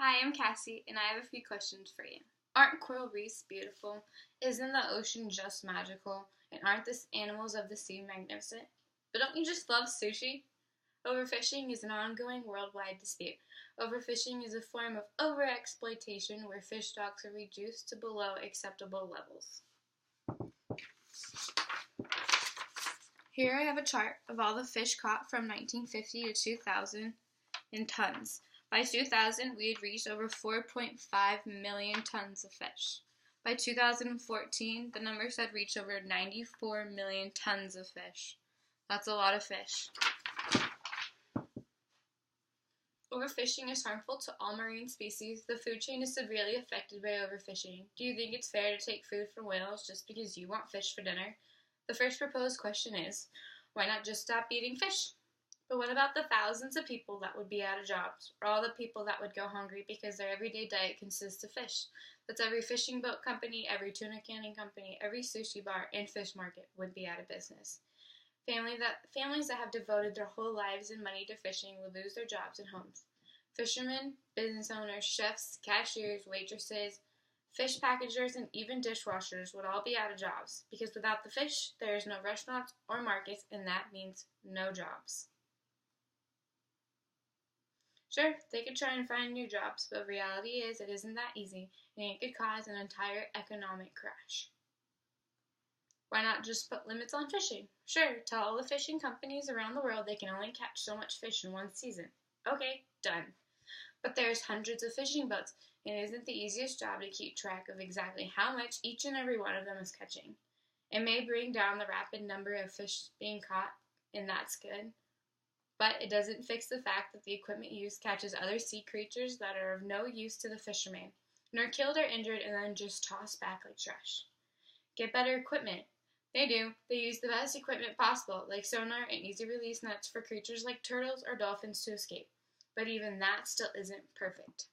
Hi, I'm Cassie, and I have a few questions for you. Aren't coral reefs beautiful? Isn't the ocean just magical? And aren't the animals of the sea magnificent? But don't you just love sushi? Overfishing is an ongoing worldwide dispute. Overfishing is a form of overexploitation where fish stocks are reduced to below acceptable levels. Here I have a chart of all the fish caught from 1950 to 2000 in tons. By 2000, we had reached over 4.5 million tons of fish. By 2014, the numbers had reached over 94 million tons of fish. That's a lot of fish. Overfishing is harmful to all marine species. The food chain is severely affected by overfishing. Do you think it's fair to take food from whales just because you want fish for dinner? The first proposed question is, why not just stop eating fish? But what about the thousands of people that would be out of jobs, or all the people that would go hungry because their everyday diet consists of fish? That's every fishing boat company, every tuna canning company, every sushi bar, and fish market would be out of business. Families that have devoted their whole lives and money to fishing would lose their jobs and homes. Fishermen, business owners, chefs, cashiers, waitresses, fish packagers, and even dishwashers would all be out of jobs, because without the fish, there is no restaurants or markets, and that means no jobs. Sure, they could try and find new jobs, but reality is it isn't that easy, and it could cause an entire economic crash. Why not just put limits on fishing? Sure, tell all the fishing companies around the world they can only catch so much fish in one season. Okay, done. But there's hundreds of fishing boats, and it isn't the easiest job to keep track of exactly how much each and every one of them is catching. It may bring down the rapid number of fish being caught, and that's good. But it doesn't fix the fact that the equipment used catches other sea creatures that are of no use to the fisherman, and are killed or injured and then just tossed back like trash. Get better equipment. They do. They use the best equipment possible, like sonar and easy-release nets for creatures like turtles or dolphins to escape. But even that still isn't perfect.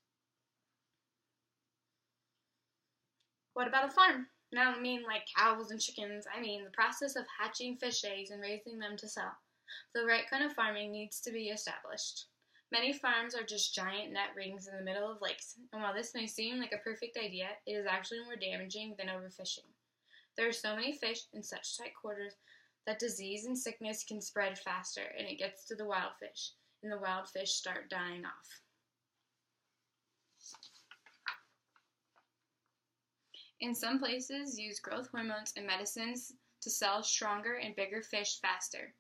What about a farm? And I don't mean like cows and chickens. I mean the process of hatching fish eggs and raising them to sell. The right kind of farming needs to be established. Many farms are just giant net rings in the middle of lakes, and while this may seem like a perfect idea, it is actually more damaging than overfishing. There are so many fish in such tight quarters that disease and sickness can spread faster, and it gets to the wild fish, and the wild fish start dying off. In some places, use growth hormones and medicines to sell stronger and bigger fish faster.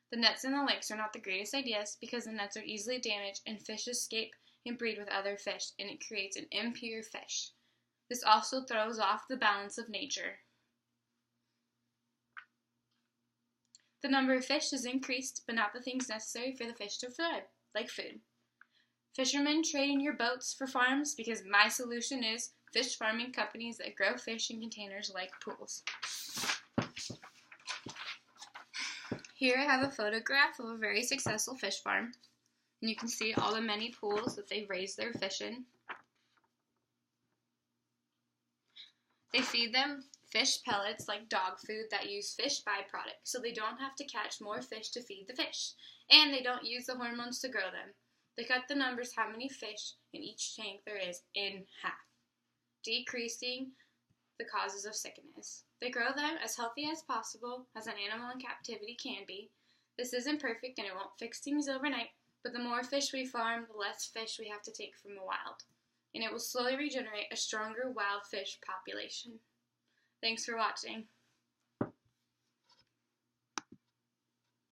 The nets in the lakes are not the greatest ideas because the nets are easily damaged and fish escape and breed with other fish, and it creates an impure fish. This also throws off the balance of nature. The number of fish is increased, but not the things necessary for the fish to thrive, like food. Fishermen, trade in your boats for farms because my solution is fish farming companies that grow fish in containers like pools. Here I have a photograph of a very successful fish farm, and you can see all the many pools that they've raised their fish in. They feed them fish pellets like dog food that use fish byproducts, so they don't have to catch more fish to feed the fish, and they don't use the hormones to grow them. They cut the numbers how many fish in each tank there is in half, decreasing the causes of sickness. They grow them as healthy as possible, as an animal in captivity can be. This isn't perfect and it won't fix things overnight, but the more fish we farm, the less fish we have to take from the wild, and it will slowly regenerate a stronger wild fish population. Thanks for watching.